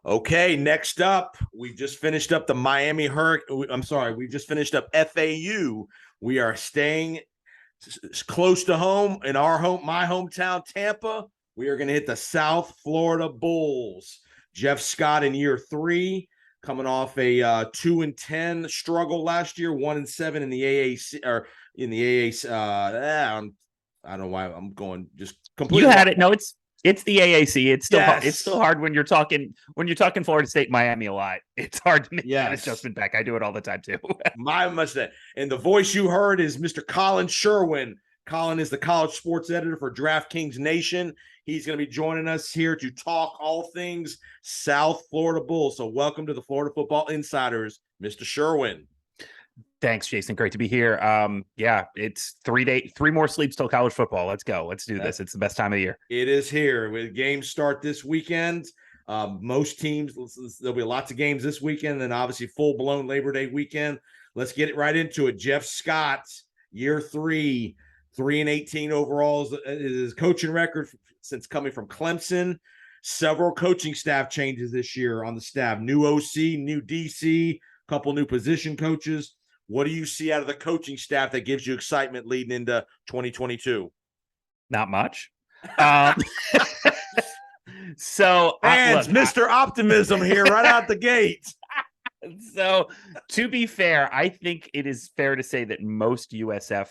Okay, next up, we've just finished up the Miami Hurricane. I'm sorry, we've just finished up FAU. We are staying close to home in my hometown, Tampa. We are going to hit the South Florida Bulls. Jeff Scott in year 3, coming off a 2-10 struggle last year, 1-7 in the AAC or in the AAC. I don't know why I'm going just completely. You had it. No, it's the AAC. It's still Yes. It's still hard when you're talking Florida State, Miami a lot. It's hard to make that adjustment back. I do it all the time too. My mistake. And the voice you heard is Mr. Collin Sherwin. Collin is the college sports editor for DraftKings Nation. He's going to be joining us here to talk all things South Florida Bulls. So welcome to the Florida Football Insiders, Mr. Sherwin. Thanks, Jason. Great to be here. Yeah, it's 3 more sleeps till college football. Let's go. Let's do this. It's the best time of year. It is here. With games start this weekend. Most teams, there'll be lots of games this weekend, and obviously full-blown Labor Day weekend. Let's get it right into it. Jeff Scott, year 3, 3-18 overall is his coaching record since coming from Clemson. Several coaching staff changes this year on the staff. New OC, new DC, couple new position coaches. What do you see out of the coaching staff that gives you excitement leading into 2022? Not much. So, fans, Mr. Optimism here right out the gate. So, to be fair, I think it is fair to say that most USF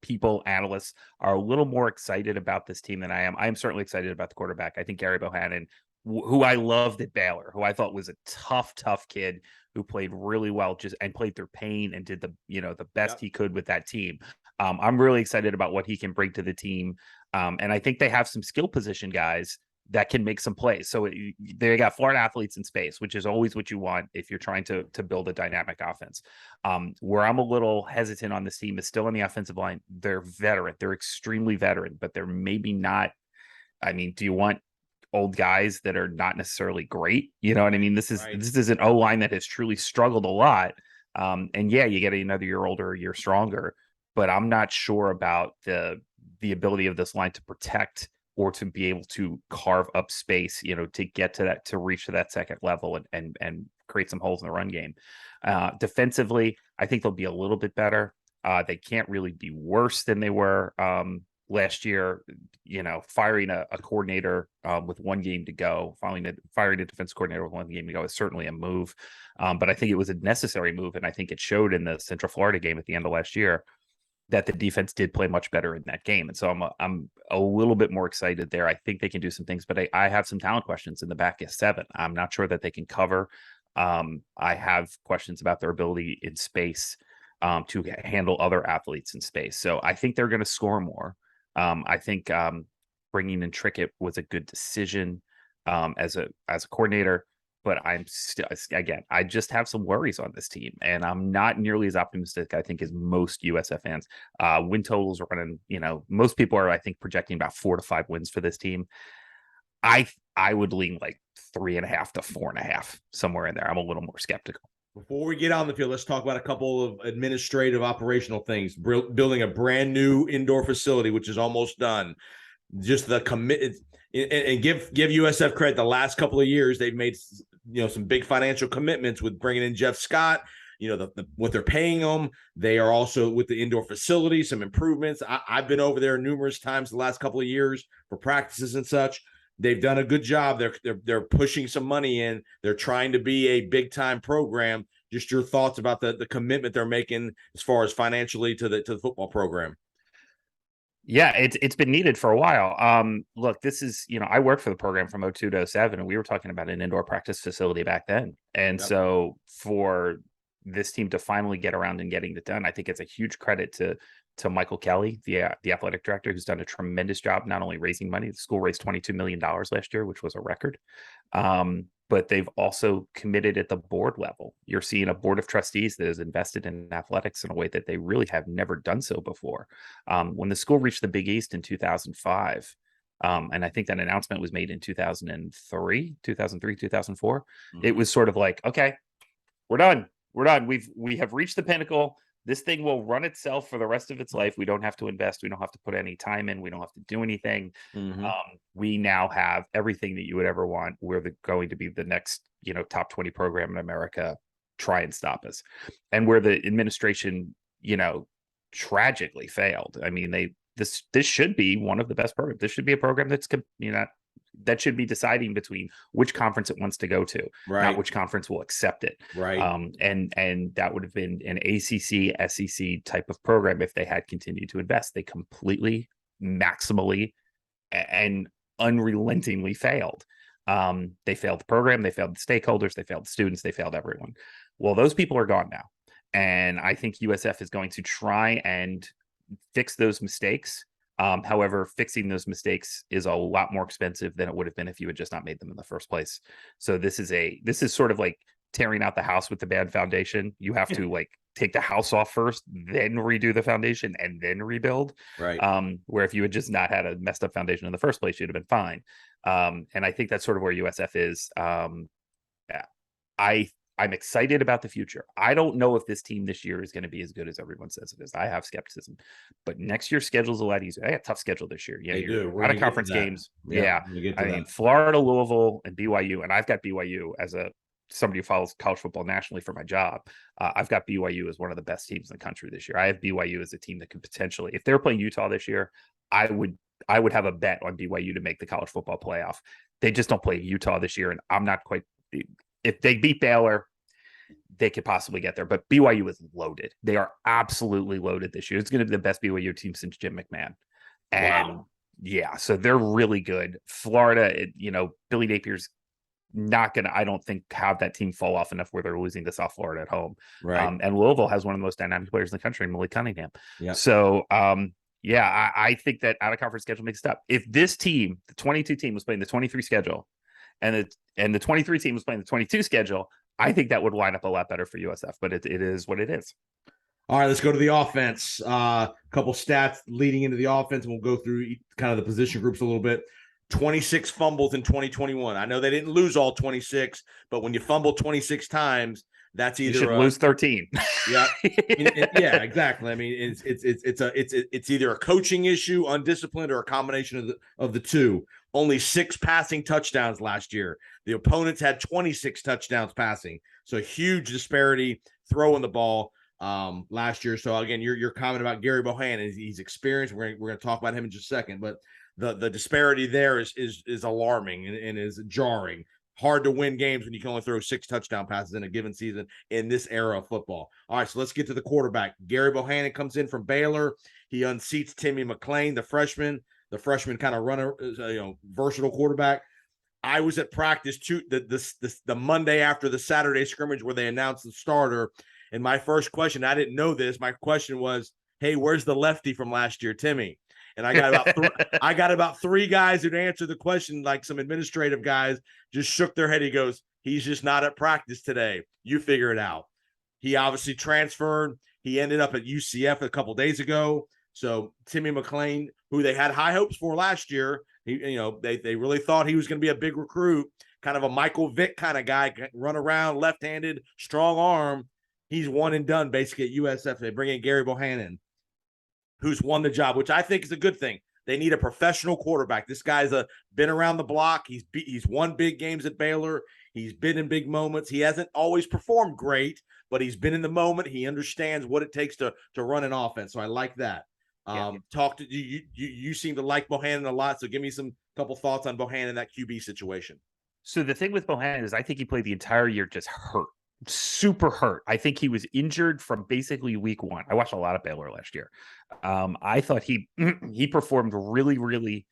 people, analysts, are a little more excited about this team than I am. I am certainly excited about the quarterback. I think Gary Bohanon, who I loved at Baylor, who I thought was a tough kid who played really well and played through pain and did the best he could with that team. I'm really excited about what he can bring to the team. And I think they have some skill position guys that can make some plays. So they got Florida athletes in space, which is always what you want if you're trying to build a dynamic offense. Where I'm a little hesitant on this team is still in the offensive line. They're veteran. They're extremely veteran, but they're maybe not. I mean, do you want old guys that are not necessarily great? You know what I mean? This is an O-line that has truly struggled a lot. And yeah, you get another year older, a year stronger, but I'm not sure about the ability of this line to protect or to be able to carve up space, to get to that, to reach to that second level and create some holes in the run game. Defensively, I think they'll be a little bit better. They can't really be worse than they were last year. Firing a coordinator with 1 game to go, firing a defense coordinator with 1 game to go is certainly a move. But I think it was a necessary move, and I think it showed in the Central Florida game at the end of last year that the defense did play much better in that game. And so I'm a little bit more excited there. I think they can do some things, but I have some talent questions in the back 7. I'm not sure that they can cover. I have questions about their ability in space to handle other athletes in space. So I think they're going to score more. I think bringing in Trickett was a good decision as a coordinator. But I'm still, again, I just have some worries on this team, and I'm not nearly as optimistic, I think, as most USF fans. Win totals are running, most people are, I think, projecting about 4 to 5 wins for this team. I would lean like 3.5 to 4.5, somewhere in there. I'm a little more skeptical. Before we get on the field, let's talk about a couple of administrative, operational things. Building a brand new indoor facility, which is almost done. Just the commitment. And give USF credit. The last couple of years, they've made some big financial commitments with bringing in Jeff Scott. What they're paying them. They are also with the indoor facility, some improvements. I've been over there numerous times the last couple of years for practices and such. They've done a good job. They're pushing some money in. They're trying to be a big time program. Just your thoughts about the commitment they're making as far as financially to the football program. Yeah, it's been needed for a while. Look, this is, I worked for the program from 2002 to 2007, and we were talking about an indoor practice facility back then. And so for this team to finally get around and getting it done, I think it's a huge credit to Michael Kelly, the athletic director, who's done a tremendous job, not only raising money. The school raised $22 million last year, which was a record. But they've also committed at the board level. You're seeing a board of trustees that has invested in athletics in a way that they really have never done so before. When the school reached the Big East in 2005, and I think that announcement was made in 2003, 2004, it was sort of like, okay, we're done. We have reached the pinnacle. This thing will run itself for the rest of its life. We don't have to invest. We don't have to put any time in. We don't have to do anything. We now have everything that you would ever want. We're going to be the next, top 20 program in America. Try and stop us. And where the administration, tragically failed. I mean, this should be one of the best programs. This should be a program that's, that should be deciding between which conference it wants to go to, not which conference will accept it. Right. And that would have been an ACC, SEC type of program if they had continued to invest. They completely, maximally, and unrelentingly failed. They failed the program, they failed the stakeholders, they failed the students, they failed everyone. Well, those people are gone now. And I think USF is going to try and fix those mistakes. However, fixing those mistakes is a lot more expensive than it would have been if you had just not made them in the first place. So this is sort of like tearing out the house with the bad foundation. You have to take the house off first, then redo the foundation, and then rebuild. Right. Where if you had just not had a messed up foundation in the first place, you'd have been fine. And I think that's sort of where USF is. I'm excited about the future. I don't know if this team this year is going to be as good as everyone says it is. I have skepticism, but next year's schedule is a lot easier. I got a tough schedule this year. Yeah, they do. Out of conference games. I mean, Florida, Louisville, and BYU, and I've got BYU as somebody who follows college football nationally for my job. I've got BYU as one of the best teams in the country this year. I have BYU as a team that could potentially, if they're playing Utah this year, I would have a bet on BYU to make the college football playoff. They just don't play Utah this year, and I'm not quite. If they beat Baylor, they could possibly get there. But BYU is loaded. They are absolutely loaded this year. It's going to be the best BYU team since Jim McMahon. And so they're really good. Florida, Billy Napier's not going to, I don't think, have that team fall off enough where they're losing to South Florida at home. Right. And Louisville has one of the most dynamic players in the country, Malik Cunningham. Yeah. So, I think that out of conference schedule makes it up. If this team, the 22 team, was playing the 23 schedule, and the 23 team was playing the 22 schedule, I think that would line up a lot better for USF. But it is what it is. All right, let's go to the offense. A couple stats leading into the offense, and we'll go through kind of the position groups a little bit. 26 fumbles in 2021. I know they didn't lose all 26, but when you fumble 26 times, that's either you should lose 13. Yeah, yeah, exactly. I mean, it's either a coaching issue, undisciplined, or a combination of the two. Only 6 passing touchdowns last year. The opponents had 26 touchdowns passing, so huge disparity throwing the ball last year. So again, your comment about Gary Bohanon, he's experienced. We're going to talk about him in just a second, but the disparity there is alarming and is jarring. Hard to win games when you can only throw 6 touchdown passes in a given season in this era of football. All right, so let's get to the quarterback. Gary Bohanon comes in from Baylor. He unseats Timmy McClain, the freshman kind of runner, versatile quarterback. I was at practice the Monday after the Saturday scrimmage where they announced the starter, and my first question, I didn't know this. My question was, "Hey, where's the lefty from last year, Timmy?" And I got about 3 guys who'd answer the question, like some administrative guys, just shook their head. He goes, "He's just not at practice today. You figure it out." He obviously transferred. He ended up at UCF a couple days ago. So Timmy McClain, who they had high hopes for last year, they really thought he was going to be a big recruit, kind of a Michael Vick kind of guy, run around, left-handed, strong arm. He's one and done basically at USF. They bring in Gary Bohanon, who's won the job, which I think is a good thing. They need a professional quarterback. This guy's been around the block. He's won big games at Baylor. He's been in big moments. He hasn't always performed great, but he's been in the moment. He understands what it takes to run an offense. So I like that. Talk to you. You seem to like Bohanon a lot. So give me some couple thoughts on Bohanon, that QB situation. So the thing with Bohanon is I think he played the entire year just hurt. Super hurt. I think he was injured from basically week 1. I watched a lot of Baylor last year. I thought he performed really, really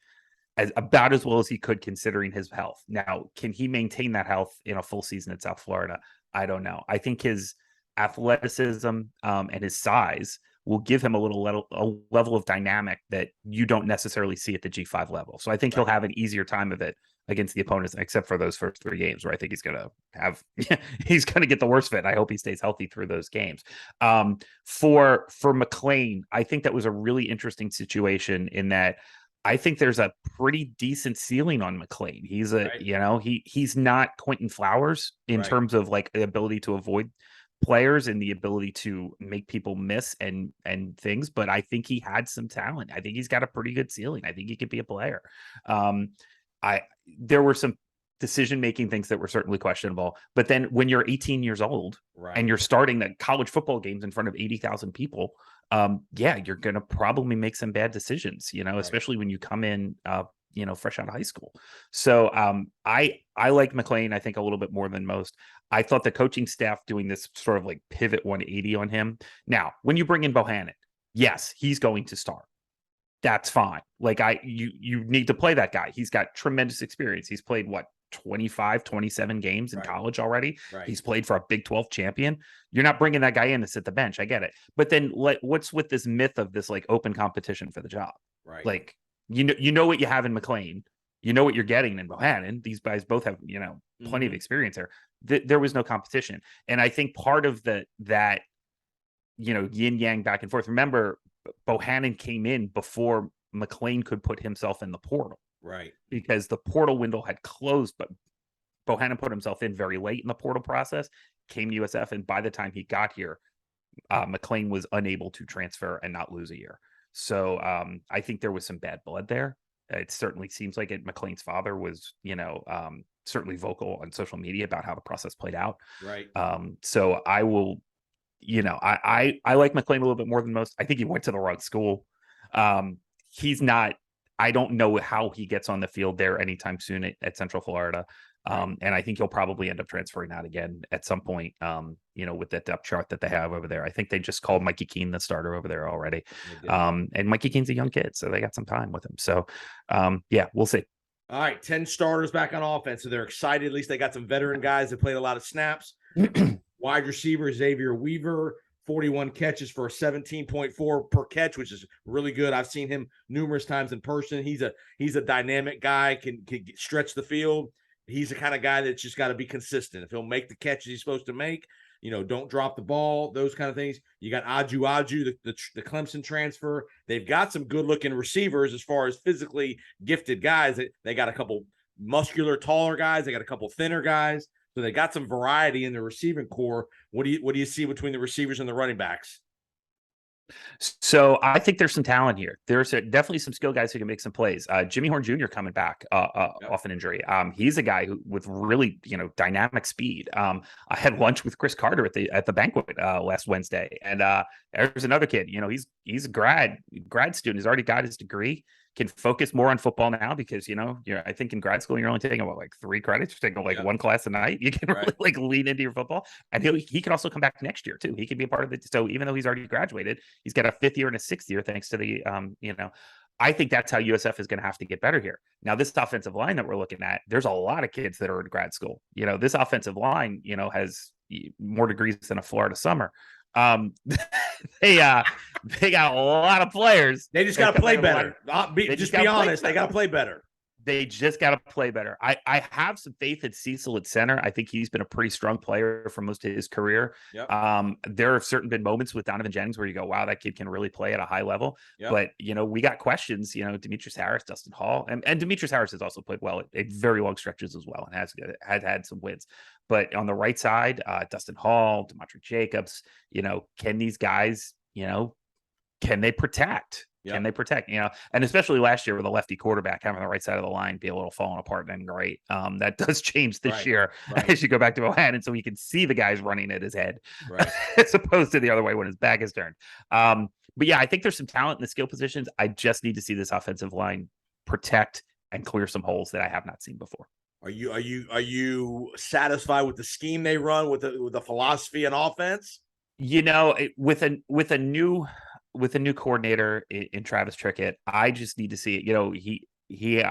about as well as he could considering his health. Now, can he maintain that health in a full season at South Florida? I don't know. I think his athleticism and his size will give him a level of dynamic that you don't necessarily see at the G5 level. So I think he'll have an easier time of it against the opponents, except for those first 3 games where I think he's going to get the worst of it. I hope he stays healthy through those games. For McClain, I think that was a really interesting situation in that I think there's a pretty decent ceiling on McClain. He's he's not Quentin Flowers in terms of like the ability to avoid players and the ability to make people miss and things, but I think he had some talent. I think he's got a pretty good ceiling. I think he could be a player. There were some decision-making things that were certainly questionable, but then when you're 18 years old and you're starting the college football games in front of 80,000 people, you're going to probably make some bad decisions, especially when you come in, fresh out of high school. So I like McClain, I think, a little bit more than most. I thought the coaching staff doing this sort of like pivot 180 on him. Now, when you bring in Bohanon, yes, he's going to start. That's fine. Like you need to play that guy. He's got tremendous experience. He's played 25, 27 games in college already. He's played for a Big 12 champion. You're not bringing that guy in to sit the bench. I get it. But then what's with this myth of this like open competition for the job? Right. Like, you know what you have in McClain, you know what you're getting in Bohanon. These guys both have, plenty of experience there. There was no competition. And I think part of that yin yang back and forth. Remember, Bohanon came in before McClain could put himself in the portal. Right. Because the portal window had closed, but Bohanon put himself in very late in the portal process, came to USF, and by the time he got here, McClain was unable to transfer and not lose a year. So I think there was some bad blood there. It certainly seems like it. McClain's father was, certainly vocal on social media about how the process played out. Right. So I will, I like McClain a little bit more than most. I think he went to the wrong school. He's not. I don't know how he gets on the field there anytime soon at Central Florida. And I think he'll probably end up transferring out again at some point, with that depth chart that they have over there. I think they just called Mikey Keene the starter over there already. And Mikey Keene's a young kid, so they got some time with him. So, we'll see. All right, 10 starters back on offense, so they're excited. At least they got some veteran guys that played a lot of snaps. Wide receiver, Xavier Weaver, 41 catches for a 17.4 per catch, which is really good. I've seen him numerous times in person. He's a dynamic guy, can stretch the field. He's the kind of guy that's just got to be consistent. If he'll make the catches he's supposed to make, don't drop the ball, those kind of things. You got Aju, the Clemson transfer. They've got some good-looking receivers as far as physically gifted guys. They got a couple muscular, taller guys. They got a couple thinner guys. So they got some variety in the receiving core. What do you see between the receivers and the running backs? So I think there's some talent here. There's definitely some skill guys who can make some plays. Jimmy Horn Jr. coming back off an injury. He's a guy who with really dynamic speed. I had lunch with Chris Carter at the banquet last Wednesday, and there's another kid. He's a grad student. He's already got his degree. Can focus more on football now because I think in grad school you're only taking 3 credits. You're taking one class a night. You can really lean into your football, and he can also come back next year too. He can be a part of it. So even though he's already graduated, he's got a 5th year and a 6th year thanks to the I think that's how USF is going to have to get better here. Now, this offensive line that we're looking at, there's a lot of kids that are in grad school. This offensive line, has more degrees than a Florida summer. They got a lot of players. They just got to play better. Just be honest. They got to play better. They just got to play better. I have some faith in Cecil at center. I think he's been a pretty strong player for most of his career. Yep. There have certainly been moments with Donovan Jennings where you go, wow, that kid can really play at a high level. Yep. But, we got questions, Demetrius Harris, Dustin Hall, and Demetrius Harris has also played well at very long stretches as well and has had some wins. But on the right side, Dustin Hall, DeMontre Jacobs, can these guys, can they protect? Yep. Can they protect? And especially last year with a lefty quarterback having the right side of the line be a little falling apart, then great. That does change this year as you go back to Bohanon, and so you can see the guys running at his head as opposed to the other way when his back is turned. But yeah, I think there's some talent in the skill positions. I just need to see this offensive line protect and clear some holes that I have not seen before. Are you satisfied with the scheme they run with the philosophy and offense? With a new coordinator in Travis Trickett, I just need to see it. He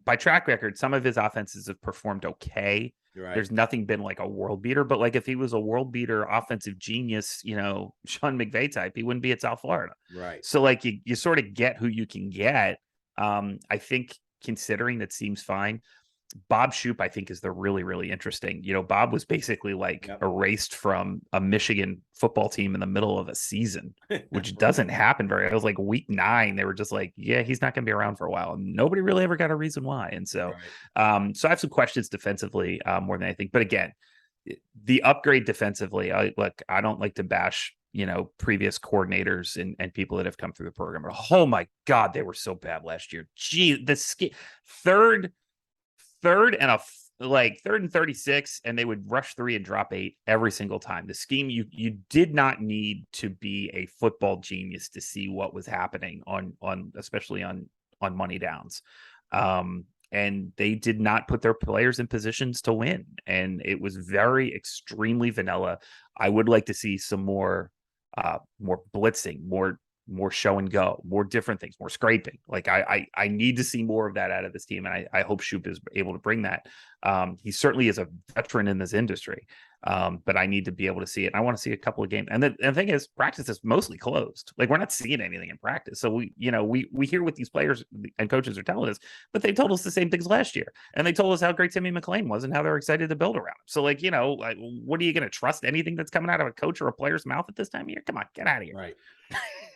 by track record, some of his offenses have performed okay. Right. There's nothing been like a world beater, but like if he was a world beater offensive genius, Sean McVay type, he wouldn't be at South Florida. Right. So like you sort of get who you can get. I think considering that seems fine. Bob Shupe, I think, is the really, really interesting. Bob was basically erased from a Michigan football team in the middle of a season, which doesn't happen very. It was like week 9. They were just like, yeah, he's not going to be around for a while. And nobody really ever got a reason why. And so, so I have some questions defensively more than anything. But again, the upgrade defensively, I don't like to bash, previous coordinators and people that have come through the program. Oh my God, they were so bad last year. Gee, third and 36, and they would rush 3 and drop 8 every single time. The scheme, you did not need to be a football genius to see what was happening on especially on money downs. And they did not put their players in positions to win. And it was extremely vanilla. I would like to see some more blitzing, more show and go, more different things, more scraping. Like I need to see more of that out of this team. And I hope Shupe is able to bring that. He certainly is a veteran in this industry. But I need to be able to see it. And I want to see a couple of games. And the thing is, practice is mostly closed. Like, we're not seeing anything in practice. So we hear what these players and coaches are telling us, but they told us the same things last year. And they told us how great Timmy McClain was and how they're excited to build around him. So what are you going to trust anything that's coming out of a coach or a player's mouth at this time of year? Come on, get out of here. Right.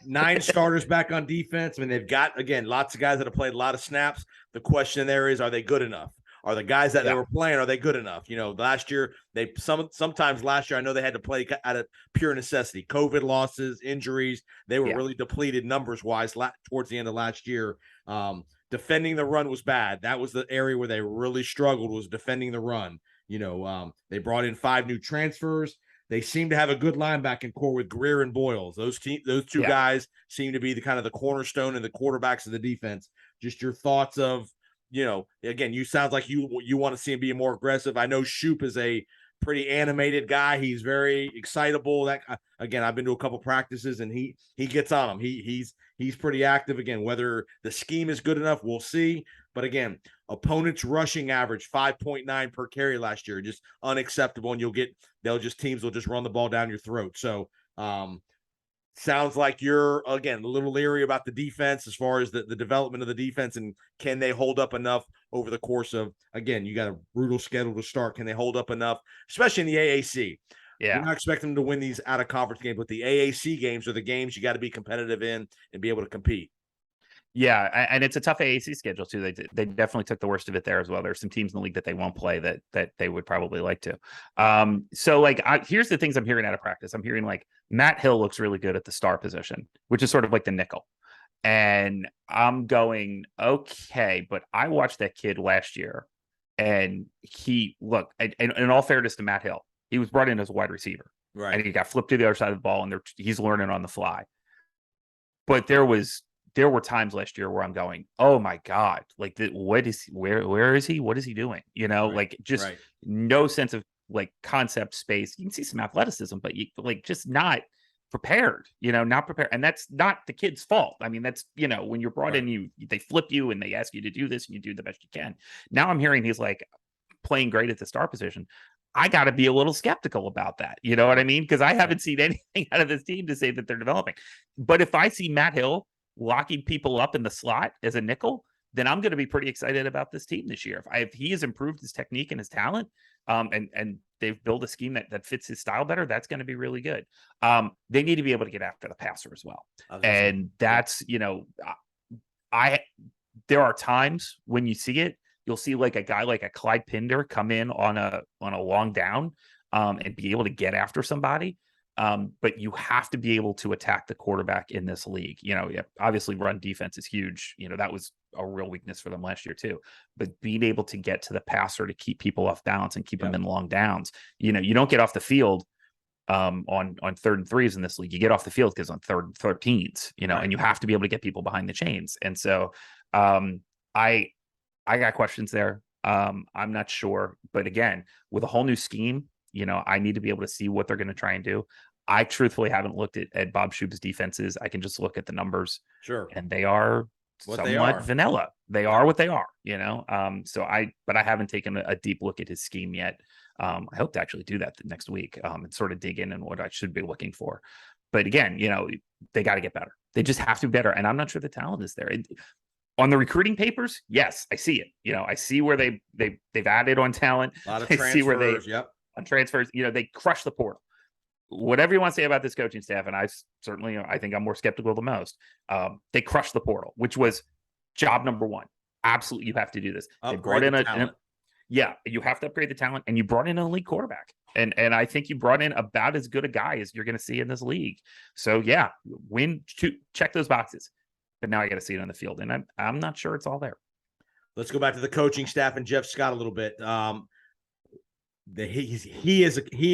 9 starters back on defense. I mean, they've got, again, lots of guys that have played a lot of snaps. The question there is, are they good enough? Are the guys that they were playing, are they good enough? Last year, sometimes last year, I know they had to play out of pure necessity. COVID losses, injuries, they were really depleted numbers-wise towards the end of last year. Defending the run was bad. That was the area where they really struggled, was defending the run. They brought in 5 new transfers. They seem to have a good linebacking core with Greer and Boyles. Those two guys seem to be the kind of the cornerstone and the quarterbacks of the defense. Just your thoughts of, again, you sound like you want to see him be more aggressive. I know Shupe is a pretty animated guy. He's very excitable. That, again, I've been to a couple practices and he gets on them. He's pretty active. Again, whether the scheme is good enough, we'll see. But again, opponents rushing average 5.9 per carry last year, just unacceptable. And teams will just run the ball down your throat. So, sounds like you're, again, a little leery about the defense as far as the development of the defense, and can they hold up enough over the course of, again, you got a brutal schedule to start. Can they hold up enough, especially in the AAC? Yeah. You're not expecting them to win these out-of-conference games, but the AAC games are the games you got to be competitive in and be able to compete. Yeah, and it's a tough AAC schedule too. They definitely took the worst of it there as well. There's some teams in the league that they won't play that they would probably like to. So here's the things I'm hearing out of practice. I'm hearing Matt Hill looks really good at the star position, which is sort of like the nickel. And I'm going, okay, but I watched that kid last year, and in all fairness to Matt Hill, he was brought in as a wide receiver, right? And he got flipped to the other side of the ball, and he's learning on the fly. But there were times last year where I'm going, oh my God, where is he? What is he doing? No sense of concept space. You can see some athleticism, but you just not prepared, not prepared. And that's not the kid's fault. I mean, that's, when you're brought in, they flip you and they ask you to do this and you do the best you can. Now I'm hearing he's playing great at the star position. I got to be a little skeptical about that. You know what I mean? Because I haven't seen anything out of this team to say that they're developing. But if I see Matt Hill locking people up in the slot as a nickel, then I'm going to be pretty excited about this team this year. If he has improved his technique and his talent, and they've built a scheme that fits his style better, that's going to be really good. They need to be able to get after the passer as well. And that's, there are times when you see it, you'll see a guy like a Clyde Pinder come in on a long down and be able to get after somebody. But you have to be able to attack the quarterback in this league. Obviously run defense is huge. That was a real weakness for them last year too. But being able to get to the passer to keep people off balance and keep them in long downs. You don't get off the field on 3rd and 3s in this league. You get off the field because on 3rd and 13s, and you have to be able to get people behind the chains. And so I got questions there. I'm not sure. But again, with a whole new scheme, I need to be able to see what they're going to try and do. I truthfully haven't looked at Bob Shupe's defenses. I can just look at the numbers. Sure. And they are somewhat vanilla. They are what they are, but I haven't taken a deep look at his scheme yet. I hope to actually do that next week and sort of dig in on what I should be looking for. But again, they got to get better. They just have to be better. And I'm not sure the talent is there. On the recruiting papers, yes, I see it. I see where they've added on talent. A lot of transfers. I see where on transfers, they crush the portal. Whatever you want to say about this coaching staff, and I think I'm more skeptical than most. They crushed the portal, which was job number one. Absolutely, you have to do this. They brought in you have to upgrade the talent, and you brought in an elite quarterback. And I think you brought in about as good a guy as you're going to see in this league. So yeah, check those boxes. But now I got to see it on the field, and I'm not sure it's all there. Let's go back to the coaching staff and Jeff Scott a little bit. He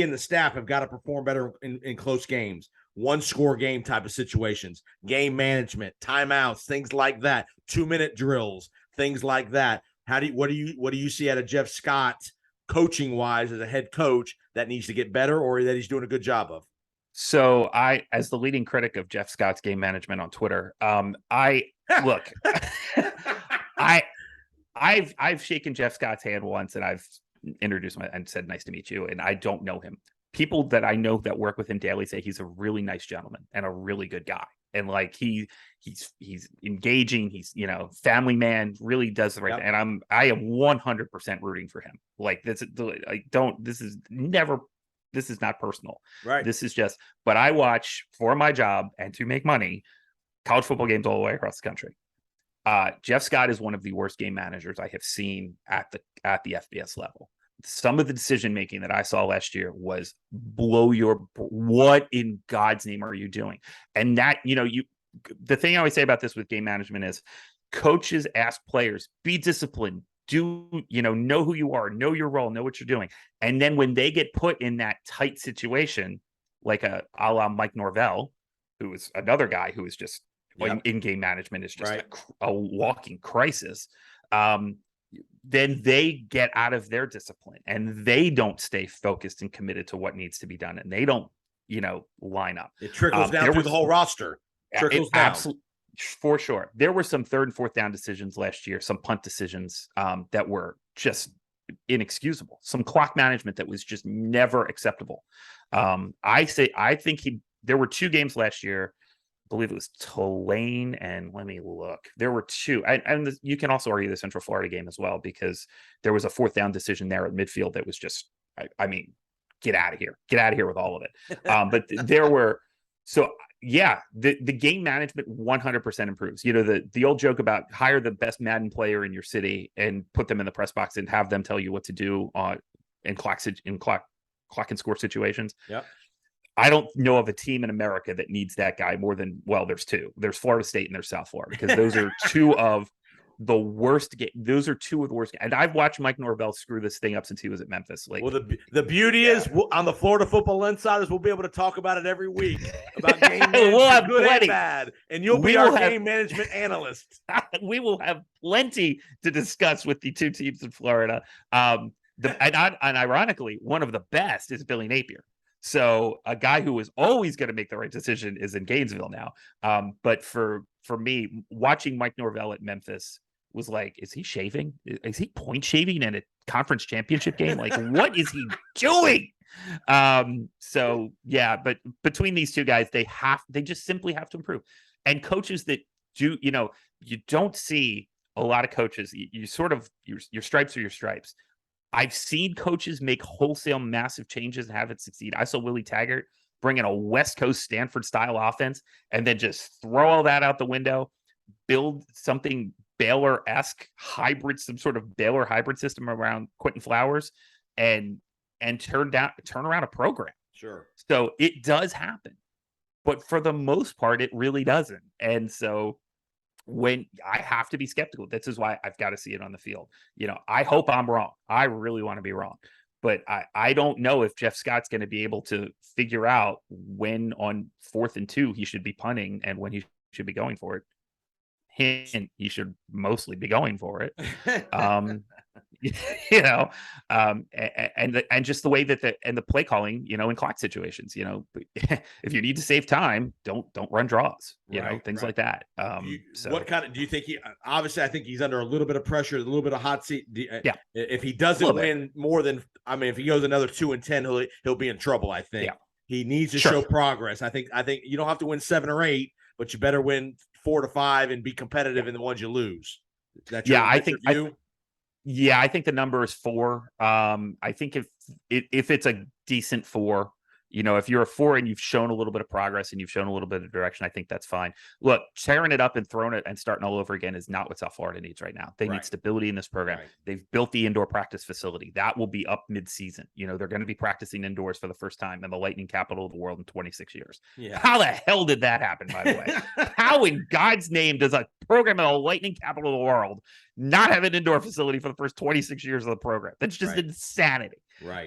and the staff have got to perform better in close games, 1-score game type of situations, game management, timeouts, things like that, 2-minute drills, things like that. What do you see out of Jeff Scott coaching wise as a head coach that needs to get better or that he's doing a good job of? So as the leading critic of Jeff Scott's game management on Twitter, look, I've shaken Jeff Scott's hand once, and I've introduced him and said, "Nice to meet you." And I don't know him. People that I know that work with him daily say he's a really nice gentleman and a really good guy. And like he's engaging. He's family man, really does the right thing. And I am 100% rooting for him. Like this is not personal. Right. This is just. But I watch for my job and to make money college football games all the way across the country. Jeff Scott is one of the worst game managers I have seen at the FBS level. Some of the decision making that I saw last year was what in God's name are you doing? And that, the thing I always say about this with game management is coaches ask players, be disciplined, know who you are, know your role, know what you're doing. And then when they get put in that tight situation, like a la Mike Norvell, who is another guy who is just in game management is just a walking crisis. Then they get out of their discipline and they don't stay focused and committed to what needs to be done. And they don't, line up. It trickles down through the whole roster. Trickles down. Absolutely, for sure. There were some 3rd and 4th down decisions last year, some punt decisions that were just inexcusable. Some clock management that was just never acceptable. I think there were 2 games last year. I believe it was Tulane, and let me look. There were 2, and you can also argue the Central Florida game as well, because there was a 4th down decision there at midfield that was just, get out of here with all of it. But there were, the game management 100% improves. The old joke about hire the best Madden player in your city and put them in the press box and have them tell you what to do in clock and score situations. Yeah. I don't know of a team in America that needs that guy more than, there's 2. There's Florida State and there's South Florida, because those are 2 of the worst. Those are 2 of the worst. And I've watched Mike Norvell screw this thing up since he was at Memphis. Like, well, the beauty is on the Florida Football Insiders, we'll be able to talk about it every week about game management, we'll have good plenty. and bad, and you'll be our game management analyst. We will have plenty to discuss with the 2 teams in Florida. And ironically, one of the best is Billy Napier. So a guy who is always going to make the right decision is in Gainesville now. But for me, watching Mike Norvell at Memphis was like, is he shaving? Is he point shaving in a conference championship game? Like, what is he doing? So yeah, but between these 2 guys, they just simply have to improve. And coaches that do, you don't see a lot of coaches. You sort of your stripes are your stripes. I've seen coaches make wholesale massive changes and have it succeed. I saw Willie Taggart bring in a West Coast Stanford style offense and then just throw all that out the window, build something Baylor-esque hybrid, some sort of Baylor hybrid system around Quentin Flowers and turn around a program. Sure. So it does happen, but for the most part, it really doesn't. And so when I have to be skeptical, this is why I've got to see it on the field. I hope I'm wrong. I really want to be wrong, but I don't know if Jeff Scott's going to be able to figure out when on 4th and 2 he should be punting and when he should be going for it. He should mostly be going for it. And just the way that the play calling, in clock situations, if you need to save time, don't run draws, things like that. So what kind of, do you think obviously I think he's under a little bit of pressure, a little bit of hot seat. If he doesn't win more than, if he goes another 2 and 10, he'll be in trouble. I think he needs to show progress. I think you don't have to win 7 or 8, but you better win 4 to 5 and be competitive in the ones you lose. I think the number is 4. I think if it's a decent 4, if you're a 4 and you've shown a little bit of progress and you've shown a little bit of direction, I think that's fine. Look, tearing it up and throwing it and starting all over again is not what South Florida needs right now. They need stability in this program. They've built the indoor practice facility. That will be up mid-season. They're going to be practicing indoors for the first time in the Lightning capital of the world in 26 years. Yeah. How the hell did that happen, by the way? How in God's name does a program in the Lightning capital of the world not have an indoor facility for the first 26 years of the program? That's just insanity. Right.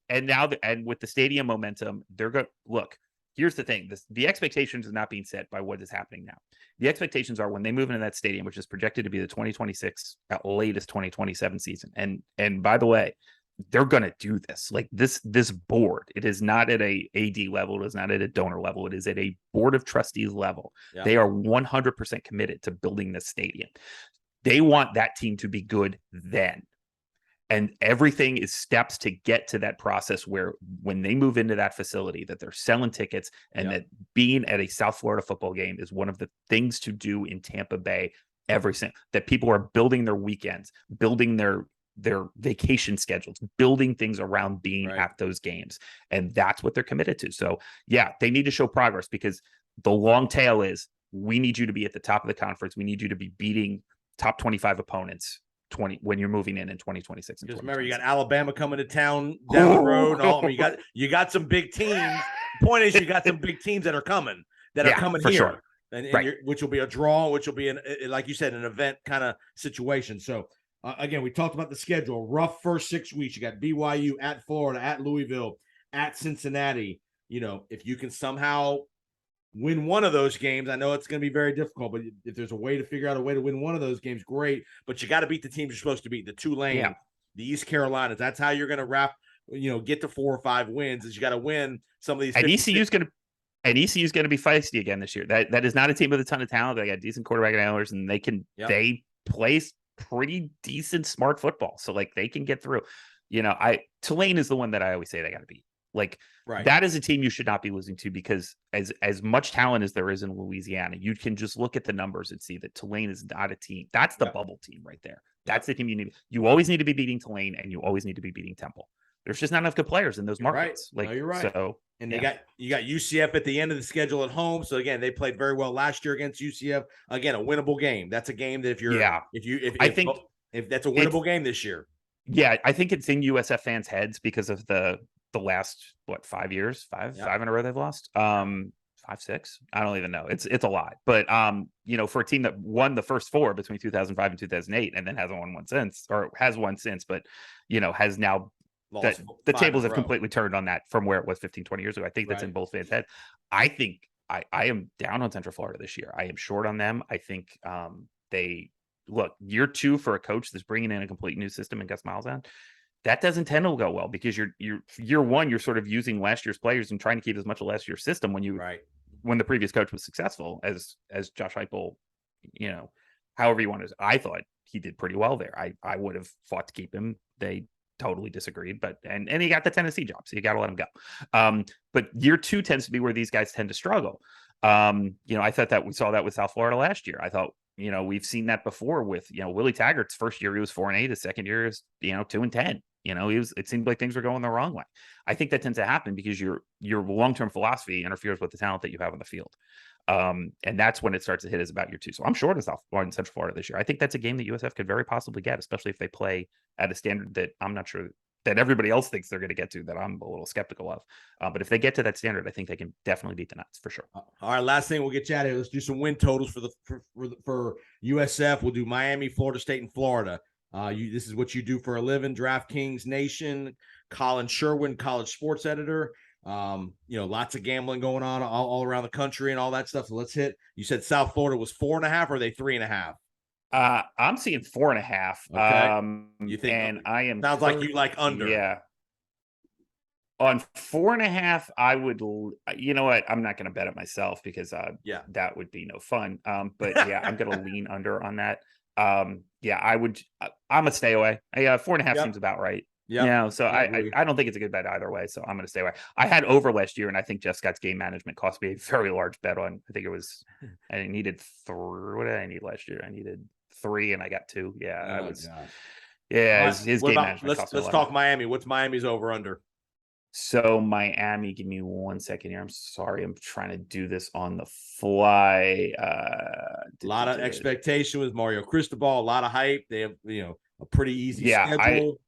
And now, and with the stadium momentum, they're going to look. Here's the thing: the expectations are not being set by what is happening now. The expectations are when they move into that stadium, which is projected to be the 2026 at latest 2027 season. And by the way, they're going to do this. Like this board, it is not at a AD level, it is not at a donor level, it is at a board of trustees level. Yeah. They are 100% committed to building this stadium. They want that team to be good then. And everything is steps to get to that process where when they move into that facility, that they're selling tickets and that being at a South Florida football game is one of the things to do in Tampa Bay that people are building their weekends, building their vacation schedules, building things around being at those games. And that's what they're committed to. So yeah, they need to show progress because the long tail is we need you to be at the top of the conference. We need you to be beating top 25 opponents when you're moving in 2026. Because remember, you got Alabama coming to town down the road. You got some big teams. Point is, you got some big teams that are coming for here, sure. and which will be a draw, which will be like you said, an event kind of situation. So again, we talked about the schedule. Rough first 6 weeks. You got BYU at Florida, at Louisville, at Cincinnati. If you can somehow win one of those games, I know it's going to be very difficult, but if there's a way to figure out a way to win one of those games, great. But you got to beat the teams you're supposed to beat, the Tulane, the East Carolinas. That's how you're going to get to 4 or 5 wins. Is you got to win some of these. And ECU's going to be feisty again this year. That is not a team with a ton of talent. They got decent quarterback handlers, and they play pretty decent, smart football. So like they can get through. Tulane is the one that I always say they got to beat. Like that is a team you should not be losing to, because as much talent as there is in Louisiana, you can just look at the numbers and see that Tulane is not a team. That's the bubble team right there. That's the team you need. You always need to be beating Tulane, and you always need to be beating Temple. There's just not enough good players in those markets. Right. Like, you're right. So, and you got UCF at the end of the schedule at home. So again, they played very well last year against UCF. Again, a winnable game. That's a game that if that's a winnable game this year. Yeah, I think it's in USF fans' heads because of the last 5 years, five in a row they've lost. 5, 6. I don't even know. It's a lot. But for a team that won the first 4 between 2005 and 2008 and then hasn't won one since, or has won since, but has now the tables have completely turned on that from where it was 15, 20 years ago. I think that's in both fans' heads. I think I am down on Central Florida this year. I am short on them. I think year 2 for a coach that's bringing in a complete new system and Gus Malzahn, that doesn't tend to go well, because you're year 1, you're sort of using last year's players and trying to keep as much of last year's system when the previous coach was successful as Josh Heupel, however you want to. I thought he did pretty well there. I would have fought to keep him. They totally disagreed, but and he got the Tennessee job, so you got to let him go. But year 2 tends to be where these guys tend to struggle. I thought that we saw that with South Florida last year. I thought, we've seen that before with, Willie Taggart's first year, he was 4-8. His second year is, 2-10. It seemed like things were going the wrong way. I think that tends to happen because your long-term philosophy interferes with the talent that you have on the field. And that's when it starts to hit us about year 2. So I'm short of South Florida and Central Florida this year. I think that's a game that USF could very possibly get, especially if they play at a standard that I'm not sure that everybody else thinks they're going to get to, that I'm a little skeptical of. But if they get to that standard, I think they can definitely beat the Nuts for sure. All right, last thing, we'll get you out of here. Let's do some win totals for USF. We'll do Miami, Florida State, and Florida. This is what you do for a living. DraftKings Nation. Collin Sherwin, college sports editor. Lots of gambling going on all around the country and all that stuff. So let's hit. You said South Florida was 4.5, or are they 3.5? I'm seeing 4.5. Okay. You think? And I am. Sounds like you like under. Yeah. On 4.5, I would. You know what? I'm not going to bet it myself because that would be no fun. But yeah, I'm going to lean under on that. I would. I'm a stay away. 4.5 seems about right. Yeah. So I don't think it's a good bet either way. So I'm going to stay away. I had over last year, and I think Jeff Scott's game management cost me a very large bet on. I think it was. I needed 3. What did I need last year? I needed 3, and I got 2. Yeah, I was. God. Yeah, his game management. Let's talk Miami. What's Miami's over under? So Miami, give me 1 second here. I'm sorry, I'm trying to do this on the fly. A lot of expectation with Mario Cristobal, a lot of hype. They have, a pretty easy schedule.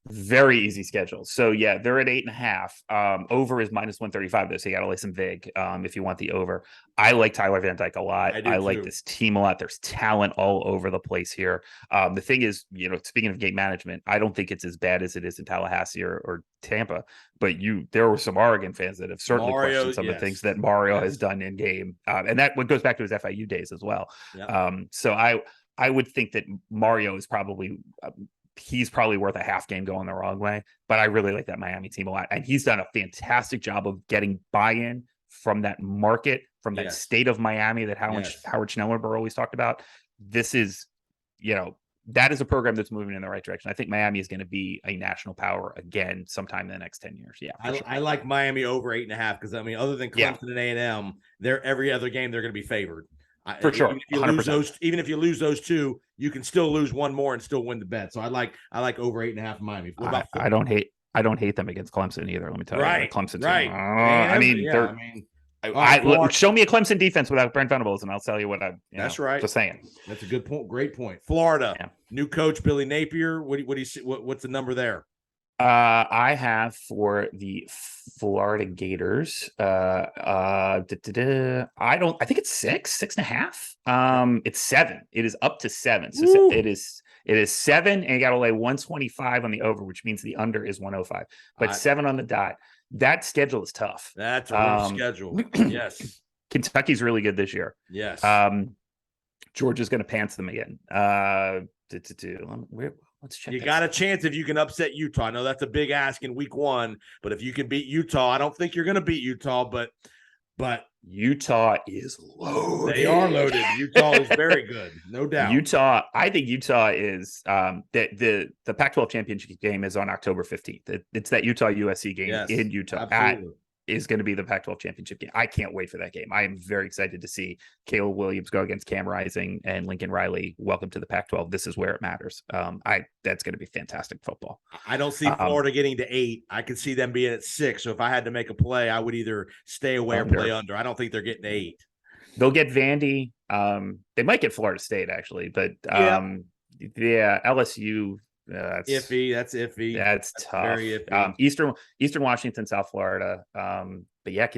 Very easy schedule. So yeah, they're at 8.5. Over is -135 though, so you got to lay some vig if you want the over. I like Tyler Van Dyke a lot. I like this team a lot. There's talent all over the place here. The thing is, speaking of game management, I don't think it's as bad as it is in Tallahassee or Tampa. But there were some Oregon fans that have certainly questioned some of the things that Mario has done in game, and that goes back to his FIU days as well. So I would think that Mario is probably. He's probably worth a half game going the wrong way, but I really like that Miami team a lot. And he's done a fantastic job of getting buy-in from that market, from that state of Miami that Howard Schnellenberger always talked about. This is, that is a program that's moving in the right direction. I think Miami is going to be a national power again sometime in the next 10 years. Yeah. I like Miami over 8.5 because, other than Clemson and A&M, every other game they're going to be favored. For sure. Even if you lose those two, you can still lose one more and still win the bet. So I like over 8.5 Miami. What about I don't hate them against Clemson either. Let me tell you, Clemson. Right. Show me a Clemson defense without Brent Venables, and I'll tell you what that's right. Just saying. That's a good point. Great point. Florida, new coach Billy Napier. What do you see? What's the number there? I have for the Florida Gators. I think it's 6.5. It's 7. It is up to 7. So it is 7, and you got to lay 125 on the over, which means the under is 105. But 7 on the dot. That schedule is tough. That's a rough schedule. Yes. Kentucky's really good this year. Yes. Georgia's going to pants them again. Let's check. You got a chance if you can upset Utah. I know that's a big ask in week 1, but if you can beat Utah, I don't think you're going to beat Utah, but Utah is loaded. They are loaded. Utah is very good, no doubt. I think Utah is the Pac-12 championship game is on October 15th. It's that Utah USC game in Utah. Absolutely. Is going to be the Pac-12 championship game. I can't wait for that game. I am very excited to see Caleb Williams go against Cam Rising and Lincoln Riley. Welcome to the Pac-12. This is where it matters. That's going to be fantastic football. I don't see Florida getting to 8. I could see them being at 6. So if I had to make a play, I would either stay away or play under. I don't think they're getting to 8. They'll get Vandy. They might get Florida State actually, but LSU. That's iffy. That's iffy. That's tough. Very iffy. Eastern Washington, South Florida. But yeah,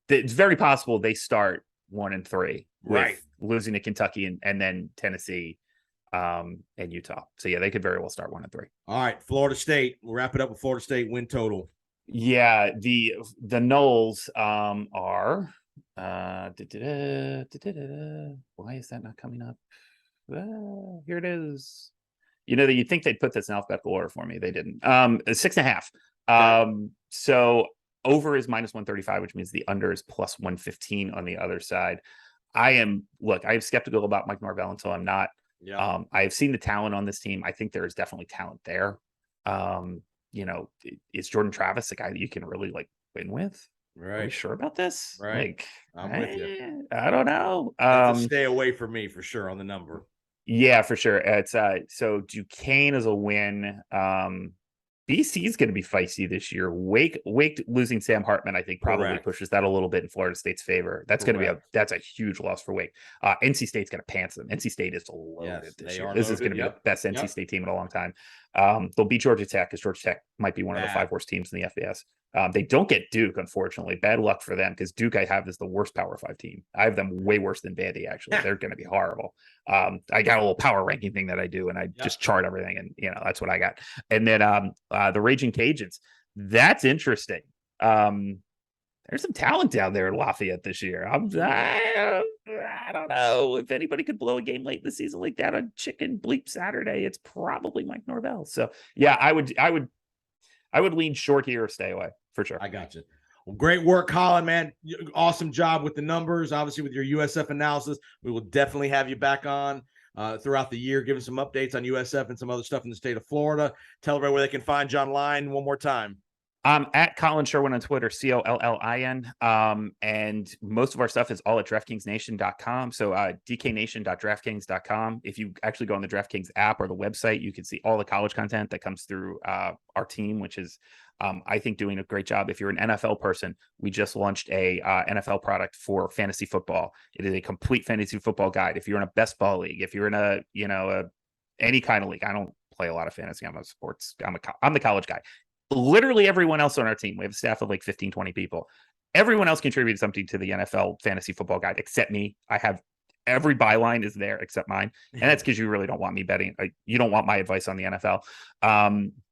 it's very possible they start 1-3, right? Losing to Kentucky and then Tennessee, and Utah. So yeah, they could very well start 1-3. All right, Florida State. We'll wrap it up with Florida State win total. Yeah, the Noles are. Why is that not coming up? Here it is. You'd think they'd put this in alphabetical order for me. They didn't. 6.5. So over is -135, which means the under is +115 on the other side. I am skeptical about Mike Norvell until I'm not. Yeah. I have seen the talent on this team. I think there is definitely talent there. Is Jordan Travis a guy that you can really win with? Right. Are you sure about this? Right. I'm with you. I don't know. Stay away from me for sure on the number. Yeah, for sure. It's so Duquesne is a win. BC is going to be feisty this year. Wake losing Sam Hartman, I think, probably pushes that a little bit in Florida State's favor. That's going to be that's a huge loss for Wake. NC State's going to pants them. NC State is loaded this year. This is going to be the best NC State team in a long time. They'll beat Georgia Tech because Georgia Tech might be one of the 5 worst teams in the FBS. They don't get Duke, unfortunately. Bad luck for them because Duke I have is the worst Power 5 team. I have them way worse than Vandy, actually. They're going to be horrible. I got a little power ranking thing that I do, and I just chart everything, and that's what I got. And then the Raging Cajuns. That's interesting. There's some talent down there in Lafayette this year. I don't know if anybody could blow a game late in the season like that on Chicken Bleep Saturday. It's probably Mike Norvell. So yeah, I would lean short here or stay away for sure. I got you. Well, great work, Collin, man. Awesome job with the numbers. Obviously, with your USF analysis, we will definitely have you back on throughout the year, giving some updates on USF and some other stuff in the state of Florida. Tell everybody where they can find you online one more time. At Collin Sherwin on Twitter, Collin. And most of our stuff is all at DraftKingsNation.com. So DKNation.DraftKings.com. If you actually go on the DraftKings app or the website, you can see all the college content that comes through our team, which is, I think, doing a great job. If you're an NFL person, we just launched a NFL product for fantasy football. It is a complete fantasy football guide. If you're in a best ball league, if you're in any kind of league, I don't play a lot of fantasy. I'm the college guy. Literally everyone else on our team, we have a staff of like 15, 20 people. Everyone else contributed something to the NFL fantasy football guide except me. I have every byline is there except mine. And that's because you really don't want me betting. You don't want my advice on the NFL.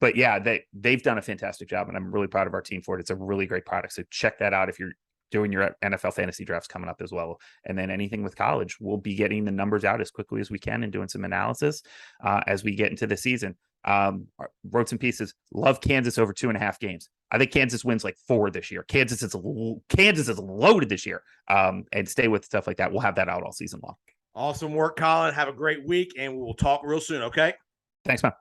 But yeah, they've done a fantastic job, and I'm really proud of our team for it. It's a really great product. So check that out if you're doing your NFL fantasy drafts coming up as well. And then anything with college, we'll be getting the numbers out as quickly as we can and doing some analysis as we get into the season. Wrote some pieces. Love Kansas over 2.5 games. I think Kansas wins like 4 this year. Kansas is loaded this year. And stay with stuff like that. We'll have that out all season long. Awesome work, Collin. Have a great week, and we'll talk real soon. Okay. Thanks, man.